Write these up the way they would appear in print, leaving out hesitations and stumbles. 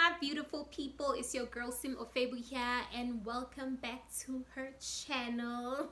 my beautiful people, it's your girl Sim Ofebu here, and welcome back to her channel.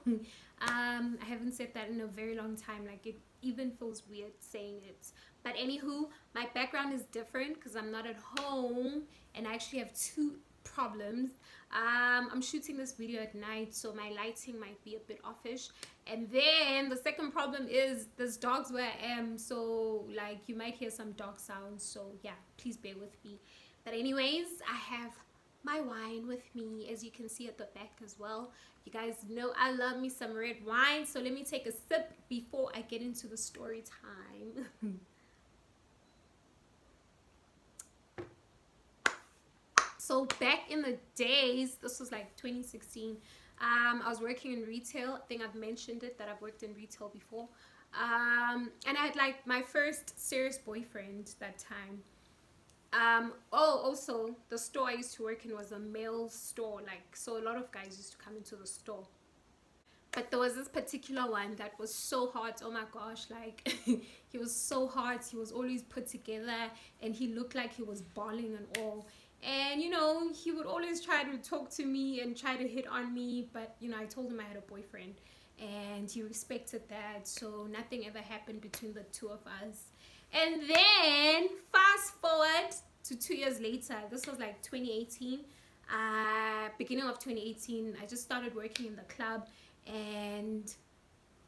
I haven't said that in a very long time, like it even feels weird saying it. But anywho, my background is different because I'm not at home and I actually have two problems. I'm shooting this video at night, so my lighting might be a bit offish. And then the second problem is there's dogs where I am, so like you might hear some dog sounds, so yeah, please bear with me. But anyways, I have my wine with me, as you can see at the back as well. You guys know I love me some red wine, so let me take a sip before I get into the story time. So back in the days, this was like 2016, I was working in retail. I think I've mentioned it that I've worked in retail before. And I had like my first serious boyfriend that time. Also the store I used to work in was a male store, like, so a lot of guys used to come into the store. But there was this particular one that was so hot. Oh my gosh, like he was so hot. He was always put together and he looked like he was bawling and all. And you know, he would always try to talk to me and try to hit on me, but you know, I told him I had a boyfriend and he respected that, so nothing ever happened between the two of us. And then fast forward to 2 years later, this was like 2018. Beginning of 2018, I just started working in the club, and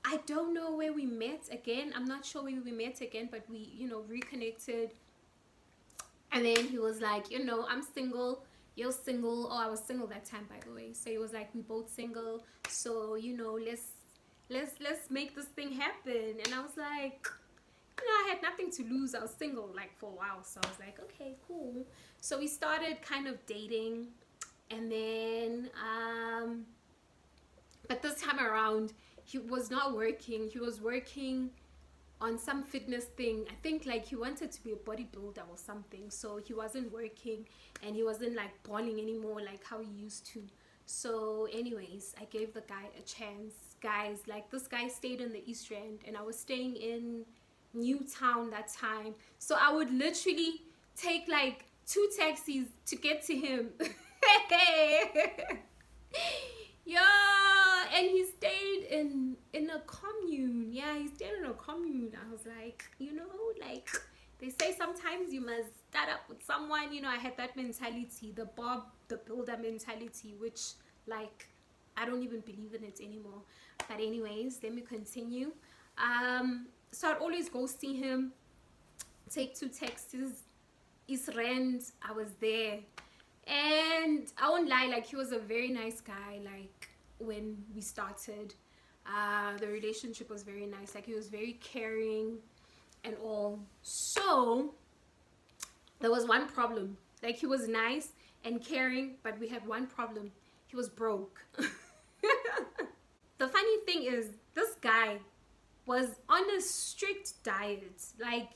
I don't know where we met again. I'm not sure where we met again, but we, you know, reconnected. And then he was like, you know, I'm single, you're single. Oh, I was single that time, by the way. So he was like, we both single, so you know, let's make this thing happen. And I was like, you know, I had nothing to lose. I was single like for a while, so I was like, okay, cool. So we started kind of dating, and then but this time around he was not working. He was working on some fitness thing. I think like he wanted to be a bodybuilder or something, so he wasn't working and he wasn't like balling anymore like how he used to. So anyways, I gave the guy a chance. Guys, like, this guy stayed in the East Rand and I was staying in Newtown that time, so I would literally take like 2 taxis to get to him. Yeah, and he stayed in a commune. Yeah, he stayed in a commune. I was like, you know, like they say sometimes you must start up with someone. You know, I had that mentality, the Bob the Builder mentality, which like I don't even believe in it anymore. But anyways, let me continue. So I'd always go see him, take 2 taxis, East Rand. I was there, and I won't lie, like he was a very nice guy. Like when we started, the relationship was very nice. Like he was very caring and all. So there was one problem. Like he was nice and caring, but we had one problem. He was broke. The funny thing is, this guy was on a strict diet. Like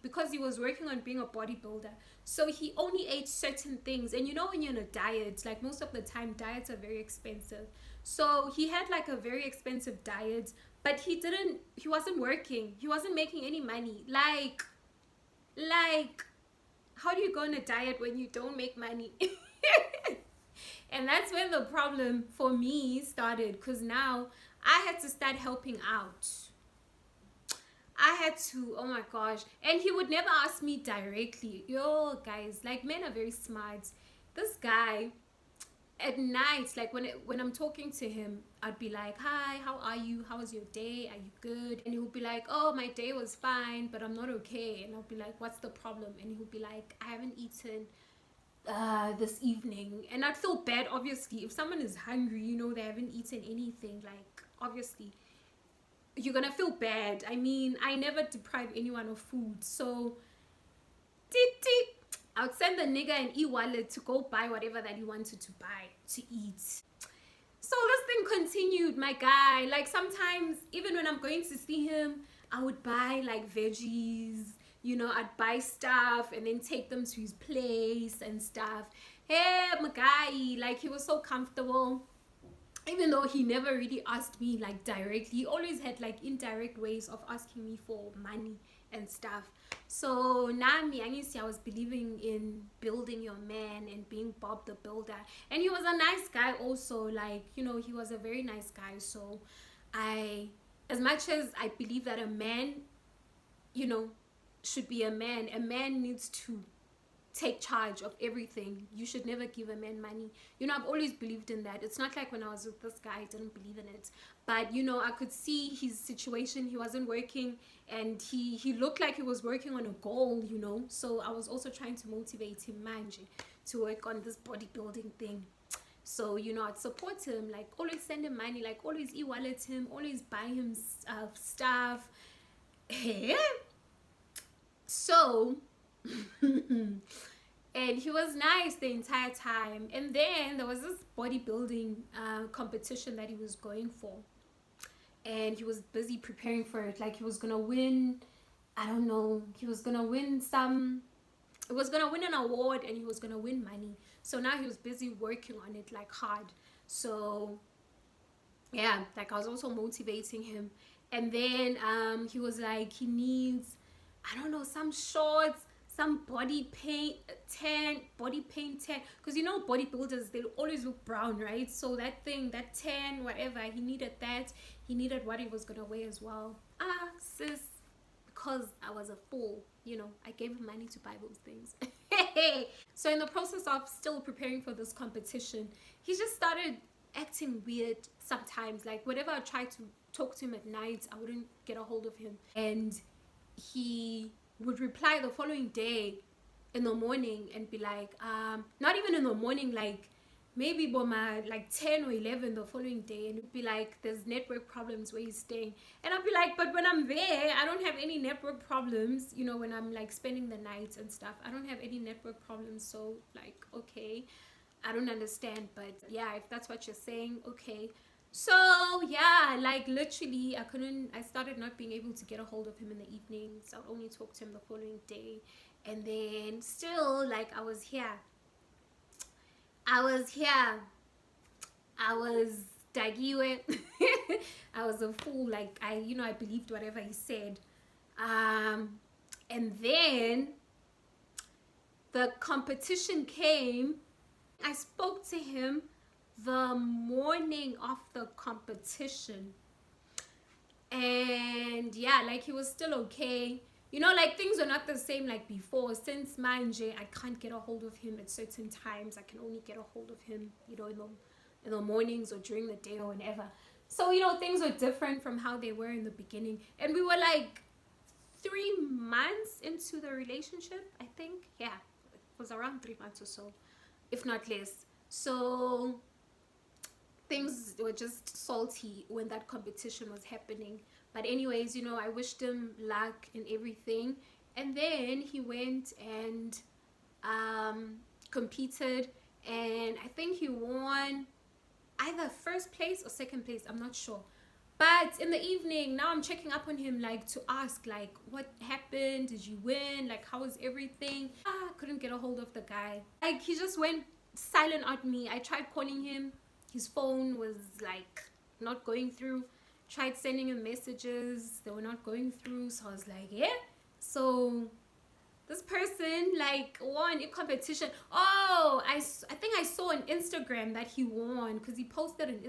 because he was working on being a bodybuilder, so he only ate certain things. And you know, when you're on a diet, like most of the time diets are very expensive, so he had like a very expensive diet, but he wasn't working, he wasn't making any money. Like how do you go on a diet when you don't make money? And that's when the problem for me started, because now I had to start helping out. I had to, oh my gosh. And he would never ask me directly. Yo, guys, like men are very smart. This guy, at night, like when I'm talking to him, I'd be like, hi, how are you? How was your day? Are you good? And he would be like, oh, my day was fine, but I'm not okay. And I'll be like, what's the problem? And he would be like, I haven't eaten this evening. And I'd feel bad, obviously. If someone is hungry, you know, they haven't eaten anything, like obviously you're gonna feel bad. I mean, I never deprive anyone of food, so I would send the nigga an e-wallet to go buy whatever that he wanted to buy to eat. So this thing continued, my guy. Like sometimes, even when I'm going to see him, I would buy like veggies, you know, I'd buy stuff and then take them to his place and stuff. Hey, my guy, like he was so comfortable. even though he never really asked me like directly, he always had like indirect ways of asking me for money and stuff. So Nami, I was believing in building your man and being Bob the Builder. And he was a nice guy also, like, you know, he was a very nice guy. So I, as much as I believe that a man, you know, should be a man needs to take charge of everything. You should never give a man money. You know, I've always believed in that. It's not like when I was with this guy, I didn't believe in it. But, you know, I could see his situation. He wasn't working, and he looked like he was working on a goal, you know. So I was also trying to motivate him, Manje, to work on this bodybuilding thing. So, you know, I'd support him, like always send him money, like always e-wallet him, always buy him stuff. So and he was nice the entire time. And then there was this bodybuilding competition that he was going for, and he was busy preparing for it. Like he was gonna win, I don't know, he was gonna win some, it was gonna win an award, and he was gonna win money. So now he was busy working on it like hard. So yeah, like I was also motivating him. And then he was like, he needs, I don't know, some shorts, some body paint tan, because you know bodybuilders, they always look brown, right? So that thing, that tan, whatever, he needed that. He needed what he was gonna wear as well. Sis, because I was a fool, you know, I gave him money to buy those things. So in the process of still preparing for this competition, he just started acting weird sometimes. Like whenever I tried to talk to him at night, I wouldn't get a hold of him, and he would reply the following day in the morning and be like, not even in the morning, like maybe Boma, like 10 or 11 the following day, and it'd be like, there's network problems where he's staying. And I'd be like, but when I'm there, I don't have any network problems, you know, when I'm like spending the night and stuff, I don't have any network problems. So like, okay, I don't understand, but yeah, if that's what you're saying, okay. So yeah, like literally I started not being able to get a hold of him in the evenings. I would only talk to him the following day. And then still, like, I was dagiwe. I was a fool. Like I believed whatever he said. And then the competition came. I spoke to him the morning of the competition, and yeah, like he was still okay, you know, like things were not the same like before. Since Manje, I can't get a hold of him at certain times. I can only get a hold of him, you know, in the mornings or during the day or whenever. So, you know, things were different from how they were in the beginning. And we were like 3 months into the relationship, I think. Yeah, it was around 3 months or so, if not less. So things were just salty when that competition was happening. But anyways, you know, I wished him luck in everything. And then he went and competed, and I think he won either first place or second place, I'm not sure. But in the evening, now I'm checking up on him, like to ask, like, what happened? Did you win? Like, how was everything? Couldn't get a hold of the guy. Like, he just went silent on me. I tried calling him. His phone was like not going through. Tried sending him messages. They were not going through. So I was like, yeah. So this person like won a competition. Oh, I think I saw on Instagram that he won, because he posted on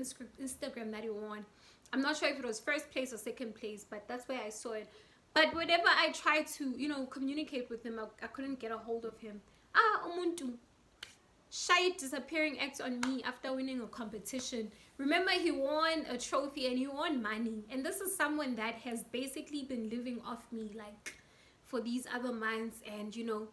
Instagram that he won. I'm not sure if it was first place or second place, but that's where I saw it. But whenever I tried to, you know, communicate with him, I couldn't get a hold of him. Umuntu. Shy disappearing act on me after winning a competition. Remember, he won a trophy and he won money. And this is someone that has basically been living off me like for these other months, and you know,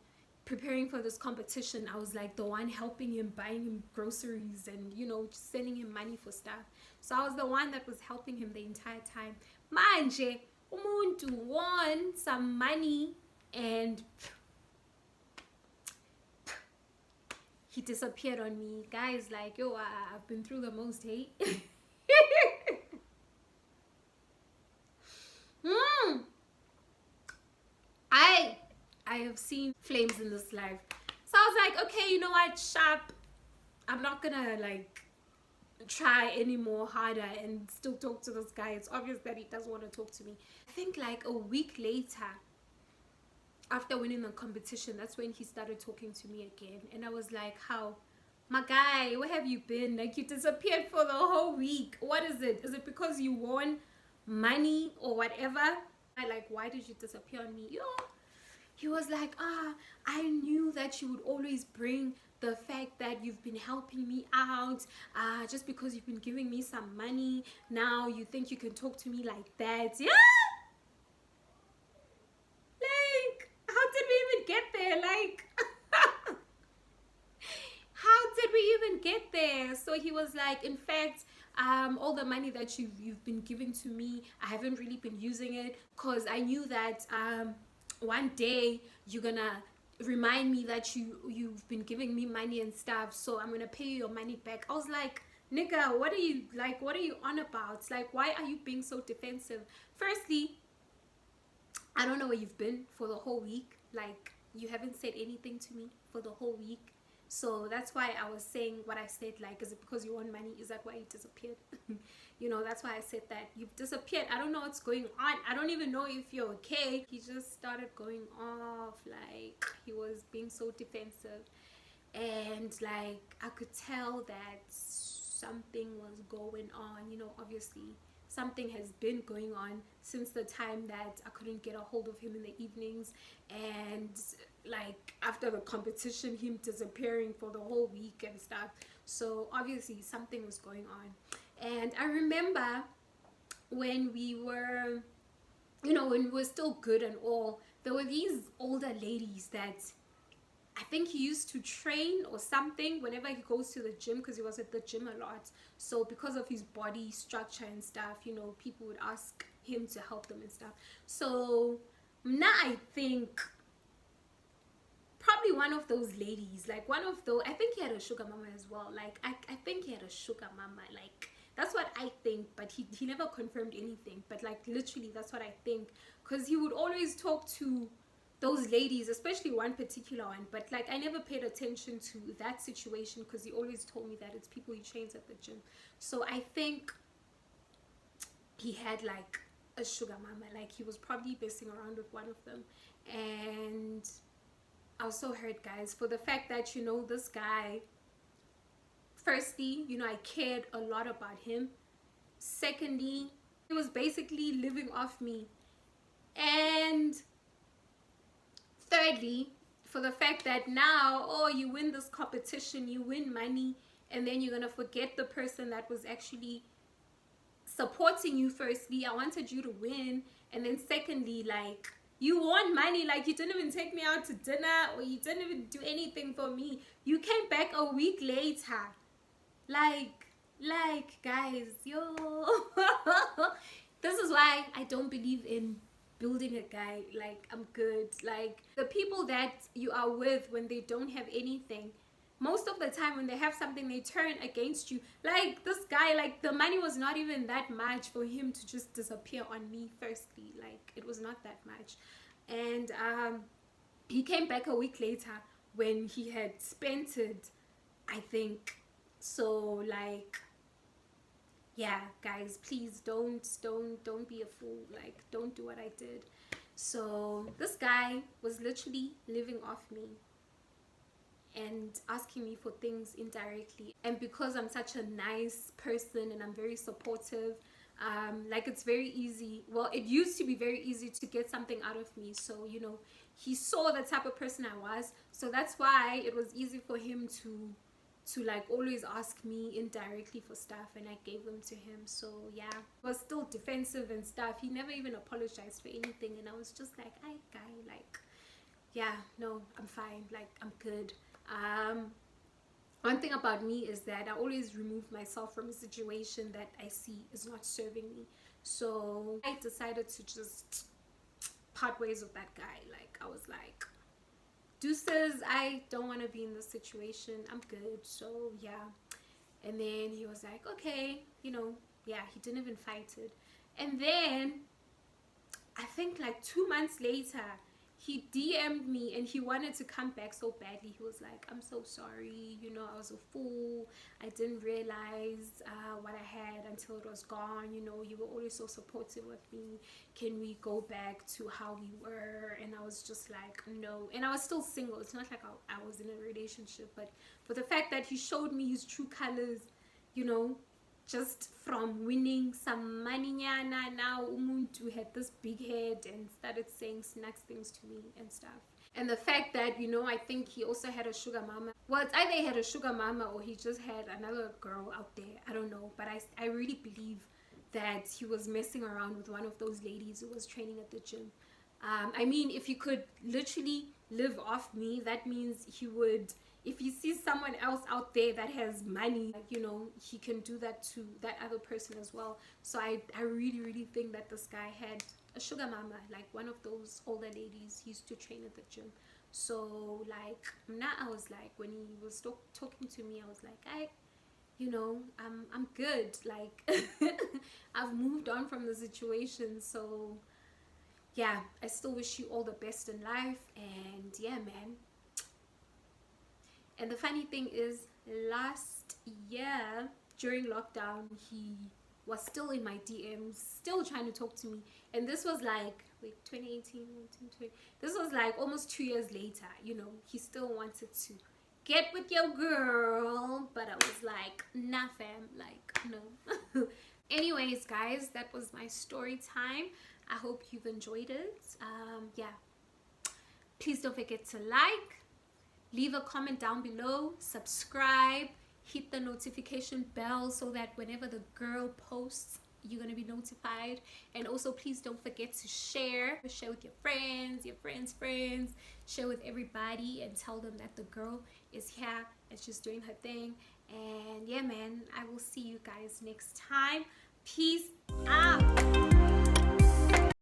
preparing for this competition. I was like the one helping him, buying him groceries, and you know, just sending him money for stuff. So I was the one that was helping him the entire time. Manje, umuntu won some money and he disappeared on me. Guys, like, yo, I've been through the most hate. I have seen flames in this life. So I was like, okay, you know what, sharp. I'm not gonna like try any more harder and still talk to this guy. It's obvious that he doesn't want to talk to me. I think like a week later, after winning the competition, that's when he started talking to me again. And I was like, how? My guy, where have you been? Like, you disappeared for the whole week. What is it? Is it because you won money or whatever? I like, why did you disappear on me? He was like, I knew that you would always bring the fact that you've been helping me out, just because you've been giving me some money. Now you think you can talk to me like that. Yeah, like, how did we even get there? Like, how did we even get there? So he was like, in fact, all the money that you've been giving to me, I haven't really been using it, because I knew that one day you're gonna remind me that you've been giving me money and stuff, so I'm gonna pay you your money back. I was like, nigga, what are you on about? It's like, why are you being so defensive? Firstly, I don't know where you've been for the whole week. Like, you haven't said anything to me for the whole week. So that's why I was saying what I said. Like, is it because you want money? Is that why you disappeared? That's why I said that. You've disappeared. I don't know what's going on. I don't even know if you're okay. He just started going off. Like, he was being so defensive. And like, I could tell that something was going on. Obviously something has been going on since the time that I couldn't get a hold of him in the evenings, and like after the competition, him disappearing for the whole week and stuff. So obviously something was going on. And I remember when we were still good and all, there were these older ladies that I think he used to train or something whenever he goes to the gym, because he was at the gym a lot. So because of his body structure and stuff, people would ask him to help them and stuff. So now I think probably one of those ladies, like one of those, I think he had a sugar mama as well. Like, I think he had a sugar mama. Like, that's what I think, but he never confirmed anything. But like, literally, that's what I think, because he would always talk to those ladies, especially one particular one, but like, I never paid attention to that situation, because he always told me that it's people he trains at the gym. So I think he had like a sugar mama. Like, he was probably messing around with one of them. And I was so hurt, guys, for the fact that this guy, firstly, I cared a lot about him. Secondly, he was basically living off me. And thirdly, for the fact that now, you win this competition, you win money, and then you're gonna forget the person that was actually supporting you. Firstly, I wanted you to win, and then secondly, like, you won money. Like, you didn't even take me out to dinner, or you didn't even do anything for me. You came back a week later. Like guys, this is why I don't believe in building a guy. Like, I'm good. Like, the people that you are with when they don't have anything, most of the time when they have something, they turn against you. Like, this guy, like, the money was not even that much for him to just disappear on me. Firstly, like, it was not that much. And he came back a week later when he had spent it, I think. So like, yeah, guys, please don't be a fool. Like, don't do what I did. So this guy was literally living off me and asking me for things indirectly. And because I'm such a nice person and I'm very supportive, like, it's very easy. Well, it used to be very easy to get something out of me. So he saw the type of person I was, so that's why it was easy for him to like always ask me indirectly for stuff, and I gave them to him. So yeah, he was still defensive and stuff. He never even apologized for anything, and I was just like, "Hi, guy, like, yeah, no, I'm fine. Like, I'm good." One thing about me is that I always remove myself from a situation that I see is not serving me. So I decided to just part ways with that guy. Like, I was like, deuces, I don't want to be in this situation. I'm good. So yeah. And then he was like, okay, yeah, he didn't even fight it. And then I think like 2 months later, he DM'd me and he wanted to come back so badly. He was like, I'm so sorry, you know, I was a fool. I didn't realize what I had until it was gone. You know, you were always so supportive of me. Can we go back to how we were? And I was just like, no. And I was still single. It's not like I was in a relationship, but for the fact that he showed me his true colors, you know, just from winning some money, now umuntu had this big head and started saying nice things to me and stuff. And the fact that, you know, I think he also had a sugar mama. Well, it's either he had a sugar mama or he just had another girl out there. I don't know. But I really believe that he was messing around with one of those ladies who was training at the gym. I mean, if he could literally live off me, that means he would, if he sees someone else out there that has money, you know, he can do that to that other person as well. So I really, really think that this guy had a sugar mama, like one of those older ladies he used to train at the gym. So like now I was like, when he was talking to me, I was like, you know, I'm good. Like I've moved on from the situation. So yeah, I still wish you all the best in life. And yeah, man. And the funny thing is, last year during lockdown, he was still in my DMs, still trying to talk to me. And this was like, wait, 2018, 1920. This was like almost 2 years later. You know, he still wanted to get with your girl, but I was like, nah, fam, like, no. Anyways, guys, that was my story time. I hope you've enjoyed it. Yeah, please don't forget to like, leave a comment down below, subscribe, hit the notification bell so that whenever the girl posts, you're going to be notified. And also, please don't forget to share with your friends, share with everybody, and tell them that the girl is here and she's doing her thing. And yeah, man, I will see you guys next time. Peace out.